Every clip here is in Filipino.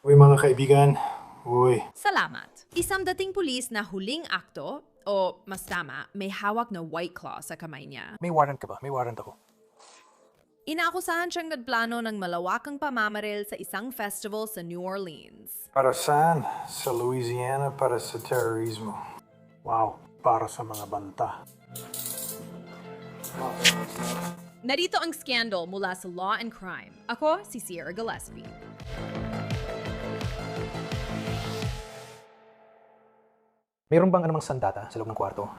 Uy mga kaibigan, uy, Salamat. Isang dating pulis na huling akto, o mas tama, may hawak na white claw sa kamay niya. may warrant ka ba? May warrant ako. Inaakusahan siyang nagplano ng malawakang pamamaril sa isang festival sa New Orleans. Para saan? Sa Louisiana para sa terorismo. Wow, para sa mga banta. Narito ang scandal mula sa Law and Crime. Ako si Sierra Gillespie. Mayroon bang anumang sandata sa loob ng kwarto?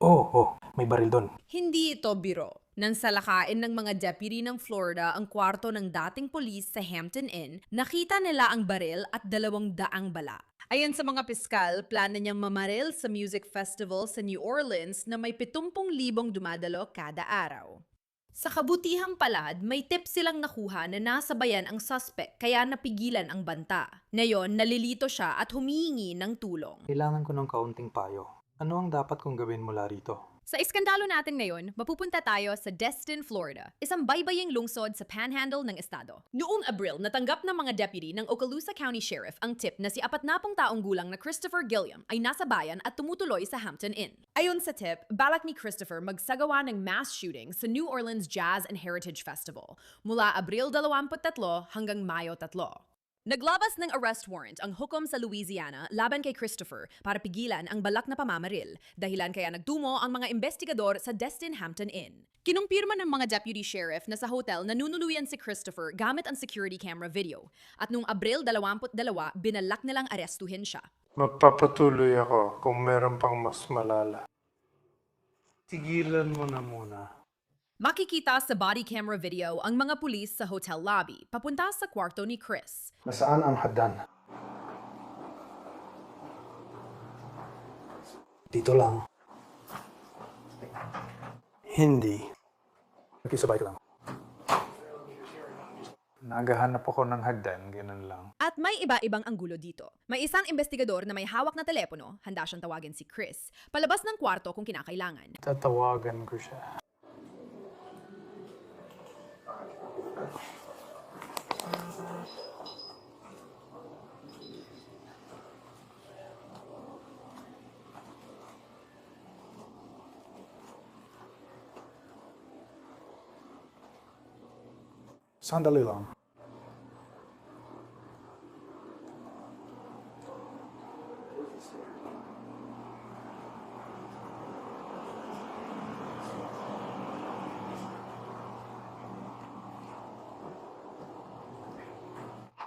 Oh, may baril doon. Hindi ito biro. Nang salakain ng mga deputy ng Florida ang kwarto ng dating polis sa Hampton Inn, nakita nila ang baril at 200 bala. Ayon sa mga piskal, plano niyang mamaril sa music festival sa New Orleans na may 70,000 dumadalo kada araw. Sa kabutihang palad, may tip silang nakuha na nasabayan ang suspect kaya napigilan ang banta. Ngayon, nalilito siya at humihingi ng tulong. Kailangan ko ng kaunting payo. Ano ang dapat kong gawin mula rito? Sa iskandalo natin ngayon, mapupunta tayo sa Destin, Florida, isang baybaying lungsod sa panhandle ng estado. Noong Abril, natanggap ng mga deputy ng Okaloosa County Sheriff ang tip na si 40 taong gulang na Christopher Gilliam ay nasa bayan at tumutuloy sa Hampton Inn. Ayon sa tip, balak ni Christopher magsagawa ng mass shooting sa New Orleans Jazz and Heritage Festival mula Abril 23 hanggang Mayo 3. Naglabas ng arrest warrant ang hukom sa Louisiana laban kay Christopher para pigilan ang balak na pamamaril, dahilan kaya nagtumo ang mga investigador sa Destin Hampton Inn. Kinumpirma ng mga deputy sheriff na sa hotel nanunuluyan si Christopher gamit ang security camera video, at noong Abril 22, binalak nilang arestuhin siya. Magpapatuloy ako kung meron pang mas malala. Tigilan mo na muna. Makikita sa body camera video ang mga pulis sa hotel lobby papunta sa kwarto ni Chris. Nasaan ang hagdan? Dito lang. Hindi. Nakisabay ka lang. Naghahanap ako ng hagdan, ganun lang. At may iba-ibang anggulo dito. May isang investigador na may hawak na telepono, handa siyang tawagin si Chris, palabas ng kwarto kung kinakailangan. Tatawagan ko siya. Sandali lang.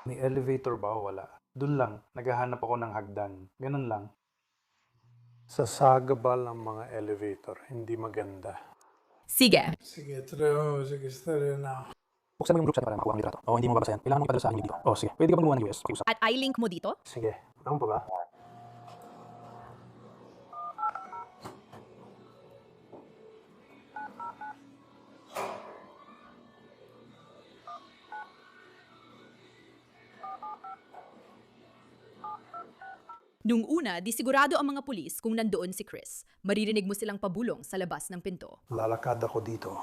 May elevator ba o wala? Doon lang, naghahanap ako ng hagdan. Ganun lang. Sa sagabal ng mga elevator, hindi maganda. Sige. Sige, tara na. Buksan mo yung group chat para makuha ang litrato. O hindi mo babasayan. Kailangan mo ipadala sa akin dito. O sige, pwede ka bang gumawa ng US? Pakiusap. At i-link mo dito? Sige, ano pa ba? Nung una, di sigurado ang mga pulis kung nandoon si Chris. Maririnig mo silang pabulong sa labas ng pinto. Lalakad ako dito.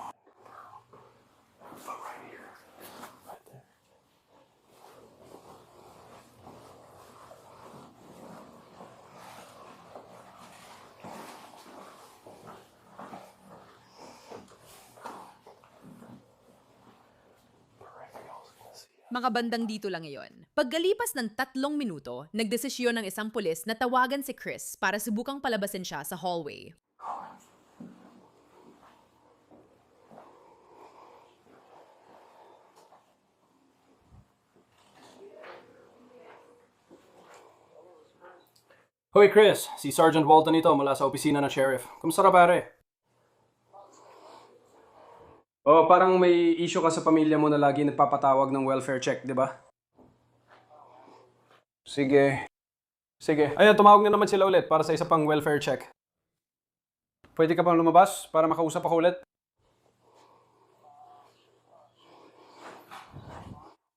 Mga bandang dito lang iyon. Pagkalipas ng 3 minuto, nagdesisyon ng isang pulis na tawagan si Chris para subukang palabasin siya sa hallway. Hoy Chris, si Sergeant Walton ito mula sa opisina ng sheriff. Kumusta ka pare? Oh, parang may issue ka sa pamilya mo na lagi nagpapatawag ng welfare check, di ba? Sige. Sige. Ayan, tumawag na naman sila ulit para sa isa pang welfare check. Pwede ka pang lumabas para makausap ako ulit?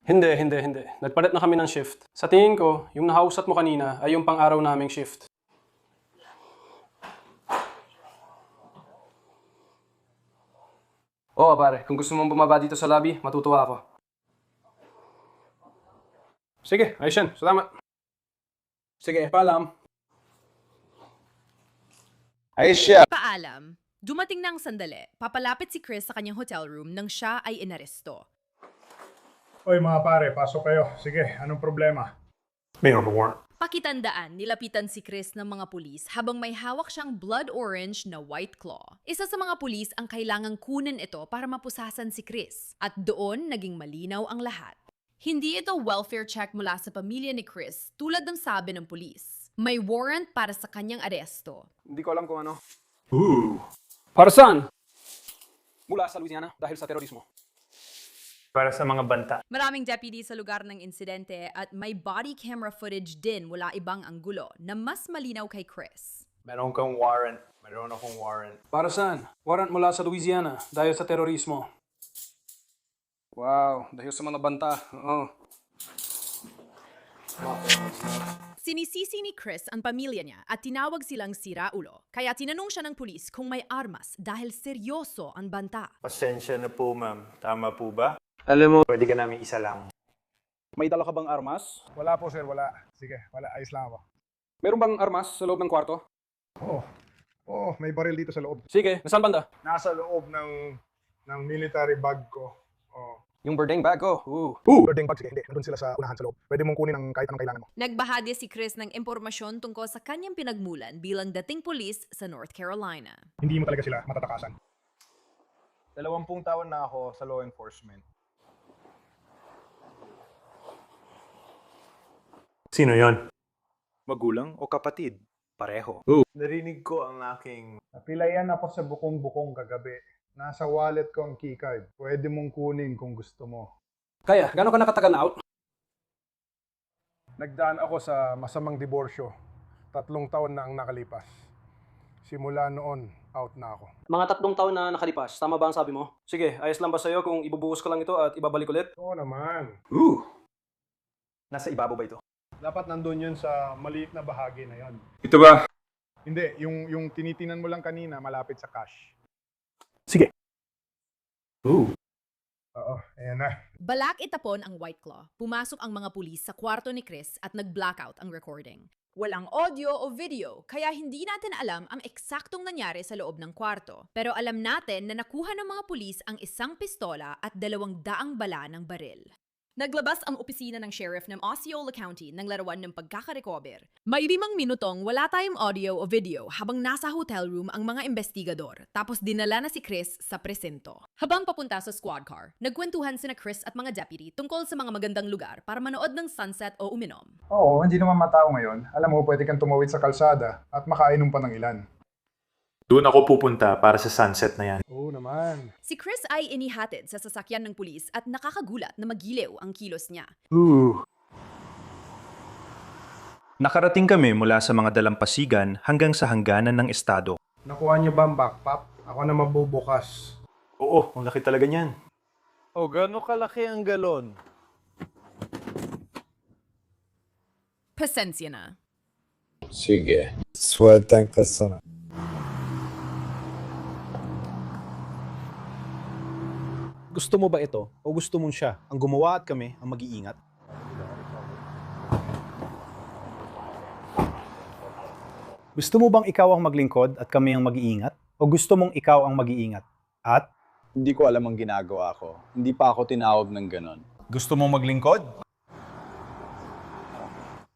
Hindi. Nagpalit na kami ng shift. Sa tingin ko, yung nahausat mo kanina ay yung pang-araw naming shift. Oo pare, kung gusto mong bumaba dito sa lobby, matutuwa ako. Sige, ayos yan. Salamat. Sige, paalam. Ayos siya. Paalam. Dumating na ang sandali. Papalapit si Chris sa kanyang hotel room nang siya ay inaresto. Oy mga pare, pasok kayo. Sige, anong problema? Mayroon ba warrant? Pakitandaan, nilapitan si Chris ng mga pulis habang may hawak siyang blood orange na White Claw. Isa sa mga pulis ang kailangang kunin ito para mapusasan si Chris. At doon naging malinaw ang lahat. Hindi ito welfare check mula sa pamilya ni Chris tulad ng sabi ng pulis. May warrant para sa kanyang aresto. Hindi ko alam kung ano. Para saan? Mula sa Louisiana dahil sa terorismo. Para sa mga banta. Maraming deputy sa lugar ng insidente at may body camera footage din mula ibang anggulo na mas malinaw kay Chris. Meron kang warrant. Meron akong warrant. Para saan? Warrant mula sa Louisiana dahil sa terorismo. Wow, dahil sa mga banta. Oo. Sinisisi ni Chris ang pamilya niya at tinawag silang siraulo. Kaya tinanong siya ng pulis kung may armas dahil seryoso ang banta. Pasensya na po, ma'am. Tama po ba? Alam mo, Pwede ka namin isa lang. may dala ka bang armas? Wala po sir, wala. Sige, wala. Ayos lang ako. Meron bang armas sa loob ng kwarto? Oo, may baril dito sa loob. Sige, nasaan banda? Nasa loob ng military bag ko. Yung birding bag ko. Birding bag, sige, hindi. Nandun sila sa unahan sa loob. Pwede mong kunin ang kahit anong kailangan mo. Nagbahagi si Chris ng impormasyon tungkol sa kanyang pinagmulan bilang dating pulis sa North Carolina. Hindi mo talaga sila matatakasan. 20 taon na ako sa law enforcement. Sino yon? Magulang o kapatid? Pareho. Narinig ko ang aking... Napilayan ako sa bukong-bukong kagabi. Nasa wallet ko ang keycard. Pwede mong kunin kung gusto mo. Kaya, gano'n ka nakatagal na out? Nagdaan ako sa masamang diborsyo. 3 taon na ang nakalipas. Simula noon, out na ako. Mga 3 taon na nakalipas. Tama ba ang sabi mo? Sige, ayos lang ba sa'yo kung ibubuhos ko lang ito at ibabalik ulit? Oo naman. Nasa ibabaw ba ito? Dapat nandun yun sa maliit na bahagi na yon. Ito ba? Hindi, yung tinitinan mo lang kanina, malapit sa cash. Sige. Oo, ayan na. Balak itapon ang White Claw. Pumasok ang mga pulis sa kwarto ni Chris at nag-blackout ang recording. Walang audio o video, kaya hindi natin alam ang eksaktong nangyari sa loob ng kwarto. Pero alam natin na nakuha ng mga pulis ang isang pistola at 200 bala ng baril. Naglabas ang opisina ng sheriff ng Osceola County ng larawan ng pagkakarecover. May 5 minutong wala tayong audio o video habang nasa hotel room ang mga investigador, tapos dinala na si Chris sa presinto. Habang papunta sa squad car, nagkwentuhan sina Chris at mga deputy tungkol sa mga magandang lugar para manood ng sunset o uminom. Oo, hindi naman matao ngayon. Alam mo, pwede kang tumawid sa kalsada at makainom pa ng ilan. Doon ako pupunta para sa sunset na yan. Oo naman. Si Chris ay inihatid sa sasakyan ng pulis at nakakagulat na magiliw ang kilos niya. Nakarating kami mula sa mga dalampasigan hanggang sa hangganan ng estado. Nakuha niyo ba ang backpack? Ako na mabubukas. Oo, ang laki talaga niyan. O, gano'ng kalaki ang galon? Pasensya na. Sige. Sueltan ka sana. Gusto mo ba ito o gusto mong siya ang gumawa at kami ang mag-iingat? Gusto mo bang ikaw ang maglingkod at kami ang mag-iingat? O gusto mong ikaw ang mag-iingat? At Hindi ko alam ang ginagawa ko. Hindi pa ako tinawag ng ganon. gusto mong maglingkod?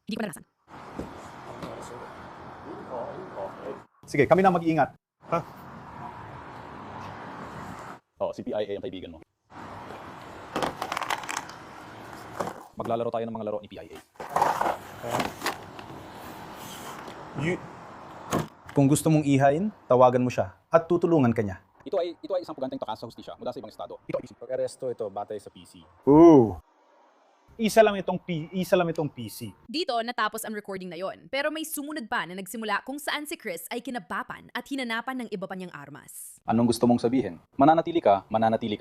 Hindi ko naranasan. Sige, kami na mag-iingat. Si PIA ang kaibigan mo. Maglalaro tayo ng mga laro ni PIA. Kung gusto mong ihain, tawagan mo siya at tutulungan ka niya. Ito ay isang paganteng takas sa hustisya mula sa ibang estado. Pag-aresto ito batay sa PC. Isa lang itong PC. Dito natapos ang recording na yon, pero may sumunod pa na nagsimula kung saan si Chris ay kinabapan at hinanapan ng iba pa niyang armas. Anong gusto mong sabihin? Mananatili ka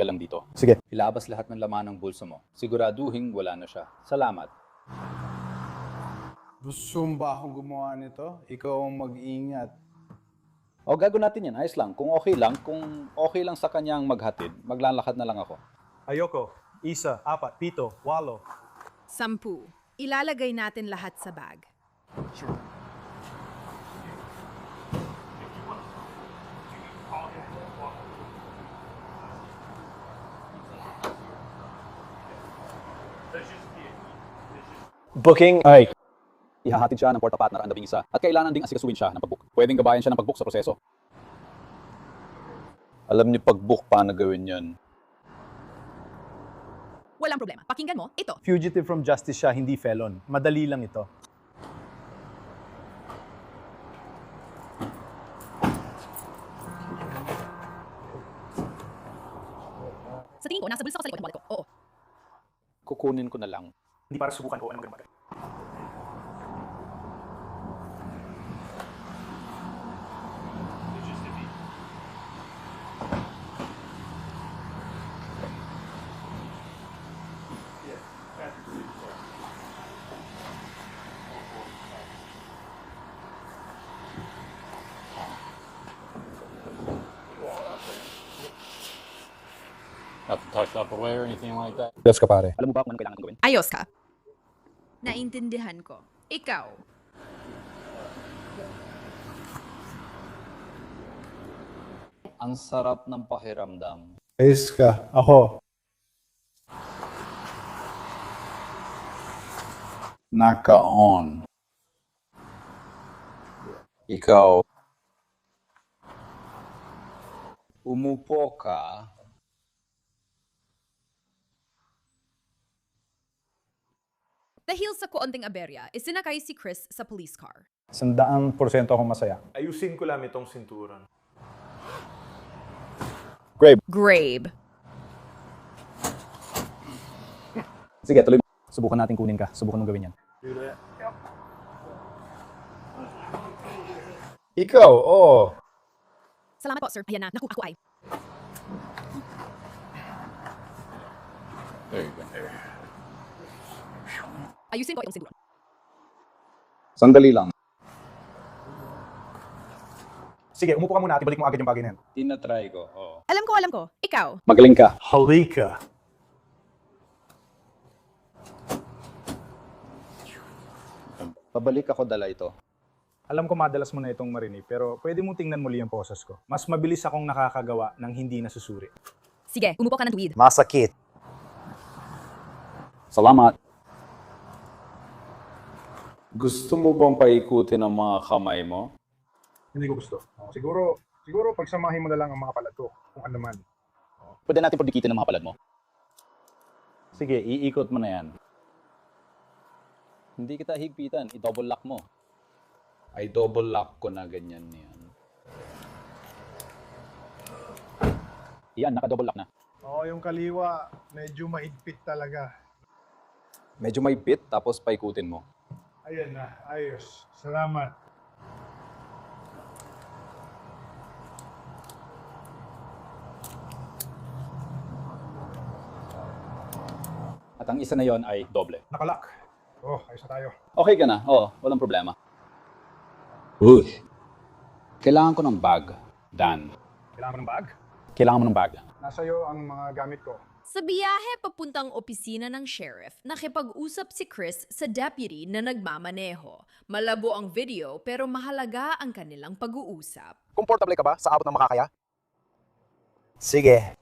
lang dito. Sige. Ilabas lahat ng laman ng bulso mo. Siguraduhin wala na siya. Salamat. Gusto mo ba akong gumawa nito? Ikaw ang mag-ingat. O gagawin natin yan. Ayos lang. Kung okay lang sa kanyang maghatid, maglalakad na lang ako. Ayoko. 1, 4, 7, 8. 10. Ilalagay natin lahat sa bag. Booking! Ay! Ihahatid siya ng porta partner ang labing isa at kailangan ding asikasuin siya ng pag-book. Pwedeng gabayan siya ng pag-book sa proseso. Alam niyo pag-book paano gawin yun. Walang problema. Pakinggan mo, ito. Fugitive from justice siya, hindi felon. Madali lang ito. Sa tingin ko, nasa bulsa ko sa likod ng wallet ko. Oo. Kukunin ko na lang. Hindi para subukan ko anong ganun. Not tucked up away or anything like that. Yes ka pare. Alam mo ba kung anong kailangan kong gawin? Ayos ka. Naintindihan ko. Ikaw. Ang sarap ng pakiramdam. Ayos ka. Ako. Naka-on. Ikaw. Umupo ka. Dahil sa kuonting aberya, isinakay si Chris sa police car. 100% akong masaya. Ayusin ko lang itong sinturon. Grabe. Sige, tuloy mo. Subukan natin kunin ka. Subukan mong gawin yan. Ikaw, oo. Salamat po, sir. Ayan na. Naku, ako ay. There you go. Ayusin ko yung siguro. Sandali lang. Sige, umupo ka muna at ibalik mo agad yung bagay na yan. Tinatry ko. Oo. Alam ko. Ikaw. Magaling ka. Halika. Pabalik ako dala ito. Alam ko madalas mo na itong marinig, pero pwede mong tingnan muli yung poses ko. Mas mabilis akong nakakagawa ng hindi nasusuri. Sige, umupo ka ng tuwid. Masakit. Salamat. Gusto mo bang paikutin ang mga kamay mo? Hindi ko gusto. Siguro pagsamahin mo na lang ang mga palad ko, kung ano man. Pwede natin pagdikitin ang mga palad mo. Sige, iikot mo na yan. Hindi kita higpitan. I-double lock mo. Ay double lock ko na ganyan yan. Yan, naka-double lock na. Oo, yung kaliwa, medyo mahigpit talaga. Medyo may pit, tapos paikutin mo. Ayan na, ayos. Salamat. At ang isa na yon ay doble. Nakalak. Oh, ayos na tayo. Okay ka na? Oo, walang problema. Kailangan ko ng bag, Dan. Kailangan mo ng bag? Kailangan mo ng bag. Nasa iyo ang mga gamit ko. Sa biyahe papuntang opisina ng sheriff, nakipag-usap si Chris sa deputy na nagmamaneho. Malabo ang video pero mahalaga ang kanilang pag-uusap. Komportable ka ba sa abot ng makakaya? Sige.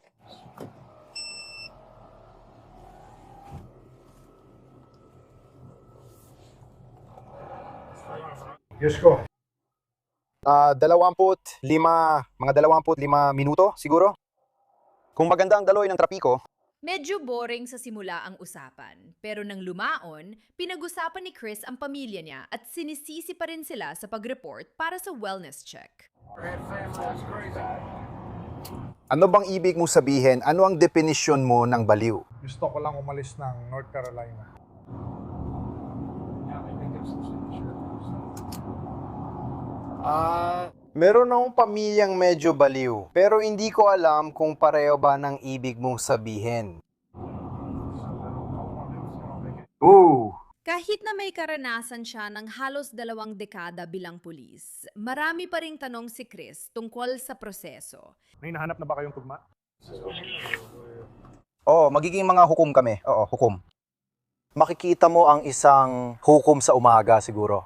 Diyos ko. 25, mga 25 minuto siguro. Kung maganda ang daloy ng trapiko, Medyo boring sa simula ang usapan, pero nang lumaon, pinag-usapan ni Chris ang pamilya niya at sinisisi pa rin sila sa pag-report para sa wellness check. ano bang ibig mong sabihin? Ano ang definisyon mo ng baliw? Gusto ko lang umalis ng North Carolina. Meron akong pamilyang medyo baliw, pero hindi ko alam kung pareho ba ng ibig mong sabihin. Kahit na may karanasan siya ng halos 2 dekada bilang pulis, marami pa ring tanong si Chris tungkol sa proseso. May nahanap na ba kayong tugma? Oo, magiging mga hukom kami. Oo, hukom. makikita mo ang isang hukom sa umaga siguro.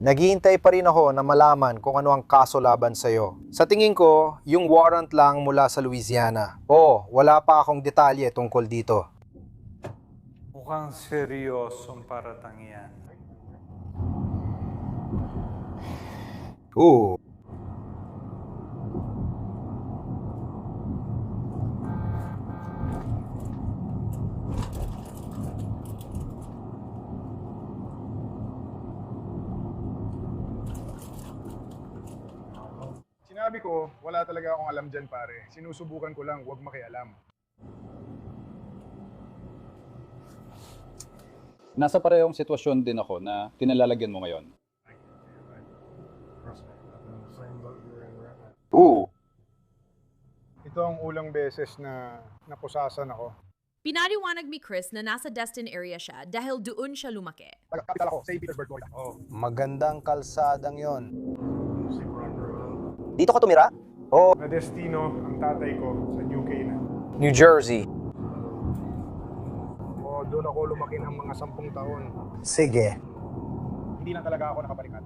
Naghihintay pa rin ako na malaman kung ano ang kaso laban sa'yo. Sa tingin ko, yung warrant lang mula sa Louisiana. Oo, wala pa akong detalye tungkol dito. Mukhang seryosong paratang yan. Oo. Sinabi ko, wala talaga akong alam dyan pare. Sinusubukan ko lang, huwag makialam. Nasa parehong sitwasyon din ako na tinalalagyan mo ngayon. Oo. Ito ang ulang beses na napusasan ako. Pinaliwanag ni Chris na nasa Destin area siya dahil doon siya lumaki. Taga-capital ako, St. Petersburg, Florida. Magandang kalsadang yon. Dito ka tumira? Oo, Na destino ang tatay ko sa New Canaan. New Jersey. Doon ako lumaki ng mga 10 taon. Sige. Hindi lang talaga ako nakabalikan.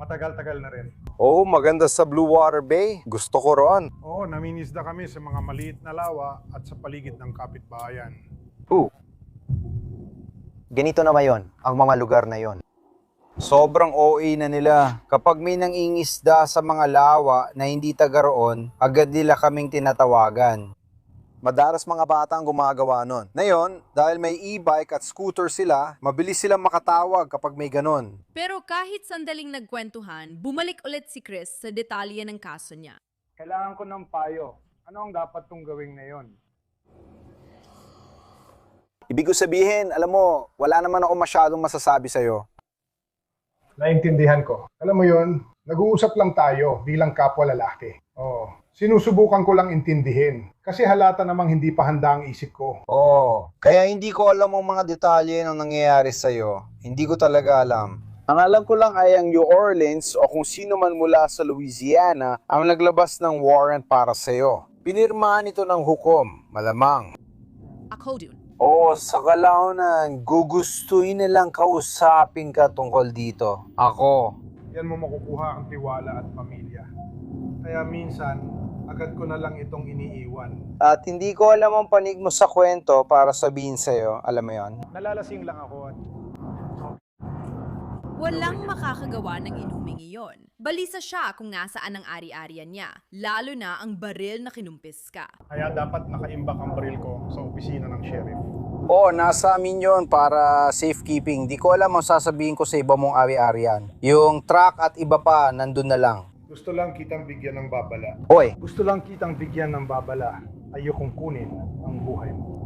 Matagal-tagal na rin. Oo, maganda sa Blue Water Bay. Gusto ko roon. Oo, naminisda kami sa mga maliit na lawa at sa paligid ng kapitbahayan. Ganito na ba yun, ang mga lugar na yon? Sobrang OA na nila. Kapag may nangingisda sa mga lawa na hindi taga roon, agad nila kaming tinatawagan. Madalas mga bata ang gumagawa nun. Ngayon, dahil may e-bike at scooter sila, mabilis silang makatawag kapag may ganon. Pero kahit sandaling nagkwentuhan, bumalik ulit si Chris sa detalye ng kaso niya. Kailangan ko ng payo. Ano ang dapat kong gawing ngayon? Ibig ko sabihin, alam mo, wala naman ako masyadong masasabi sa'yo. Naintindihan ko. Alam mo yun, nag-uusap lang tayo bilang kapwa lalaki. Sinusubukan ko lang intindihin. Kasi halata namang hindi pa handa ang isip ko. Oo, kaya hindi ko alam ang mga detalye ng nangyayari sa'yo. Hindi ko talaga alam. Ang alam ko lang ay ang New Orleans o kung sino man mula sa Louisiana ang naglabas ng warrant para sa'yo. Pinirmahan ito ng hukom, malamang. Ako dun. Oo, sa kalaunan, gugustuhin nilang kausapin ka tungkol dito. Ako. Yan mo makukuha ang tiwala at pamilya. Kaya minsan, agad ko na lang itong iniiwan. At hindi ko alam ang panig mo sa kwento para sabihin sa'yo. Alam mo yon? Nalalasing lang ako at Walang makakagawa ng inuming iyon. Balisa siya kung nasaan ang ari-arian niya, lalo na ang baril na kinumpis ka. kaya dapat nakaimbak ang baril ko sa opisina ng sheriff. Oo, nasa amin yon para safekeeping. Di ko alam ang sasabihin ko sa iba mong ari-arian. Yung truck at iba pa, nandun na lang. Gusto lang kitang bigyan ng babala. Hoy, Gusto lang kitang bigyan ng babala. Ayokong kunin ang buhay mo.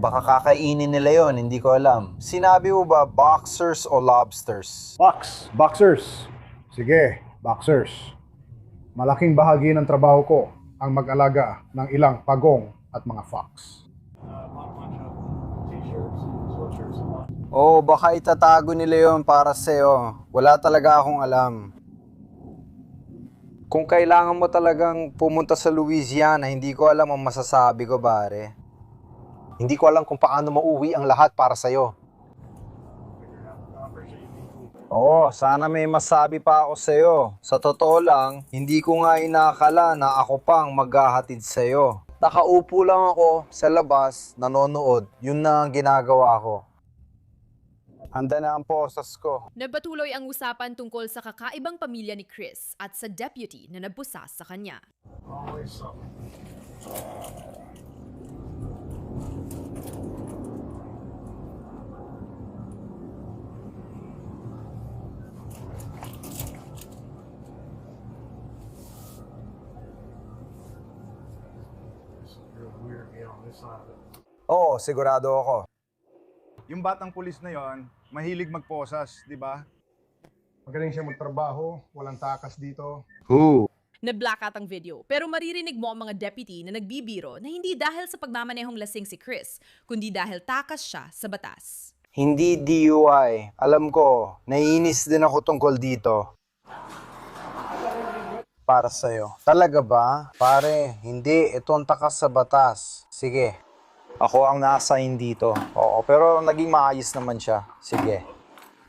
baka kakainin nila yon, hindi ko alam. Sinabi mo ba boxers o lobsters? Boxers. Sige, boxers. Malaking bahagi ng trabaho ko ang mag-alaga ng ilang pagong at mga fox. Baka itatago nila yon para sa'yo. Wala talaga akong alam. Kung kailangan mo talagang pumunta sa Louisiana, hindi ko alam ang masasabi ko, pare. Hindi ko alam kung paano mauwi ang lahat para sa'yo. Sana may masabi pa ako sa'yo. Sa totoo lang, hindi ko nga inakala na ako pang maghahatid sa'yo. Nakaupo lang ako sa labas, nanonood. Yun na ang ginagawa ko. Handa na ang posas ko. Nagpatuloy ang usapan tungkol sa kakaibang pamilya ni Chris at sa deputy na nagpusas sa kanya. Sigurado ako. Yung batang pulis na yon, mahilig magposas, di ba? Magaling siya magtrabaho, walang takas dito. Na-blackout ang video, pero maririnig mo ang mga deputy na nagbibiro na hindi dahil sa pagmamanehong lasing si Chris, kundi dahil takas siya sa batas. Hindi DUI. Alam ko, naiinis din ako tungkol dito. Para sa'yo. Talaga ba? Pare, hindi. Ito ang takas sa batas. Sige. Ako ang na-assign dito. Oo, pero naging maayos naman siya. Sige.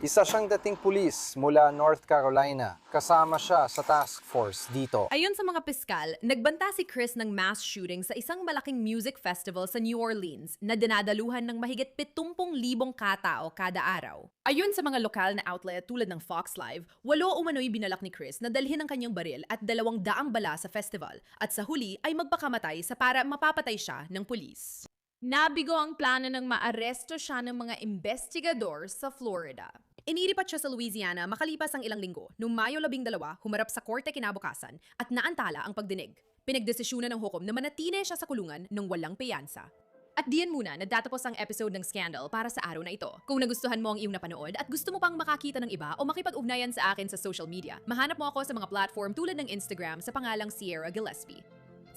Isa siyang dating pulis mula North Carolina. Kasama siya sa task force dito. Ayon sa mga piskal, nagbanta si Chris ng mass shooting sa isang malaking music festival sa New Orleans na dinadaluhan ng mahigit 70,000 katao kada araw. Ayon sa mga lokal na outlet tulad ng Fox Live, 8 umano'y binalak ni Chris na dalhin ang kanyang baril at 200 bala sa festival at sa huli ay magpakamatay sa para mapapatay siya ng pulis. Nabigo ang plano ng maaresto siya ng mga investigador sa Florida. Inilipat siya sa Louisiana makalipas ang ilang linggo. Noong Mayo 12, humarap sa korte kinabukasan at naantala ang pagdinig. Pinagdesisyunan ng hukom na manatili siya sa kulungan ng walang piyansa. At diyan muna natatapos ang episode ng Scandal para sa araw na ito. Kung nagustuhan mo ang iyong napanood at gusto mo pang makakita ng iba o makipag-ugnayan sa akin sa social media, mahanap mo ako sa mga platform tulad ng Instagram sa pangalang Sierra Gillespie.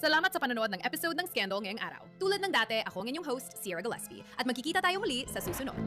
Salamat sa panonood ng episode ng Scandal ngayong araw. Tulad ng dati, ako ang inyong host, Sierra Gillespie, at magkikita tayo muli sa susunod.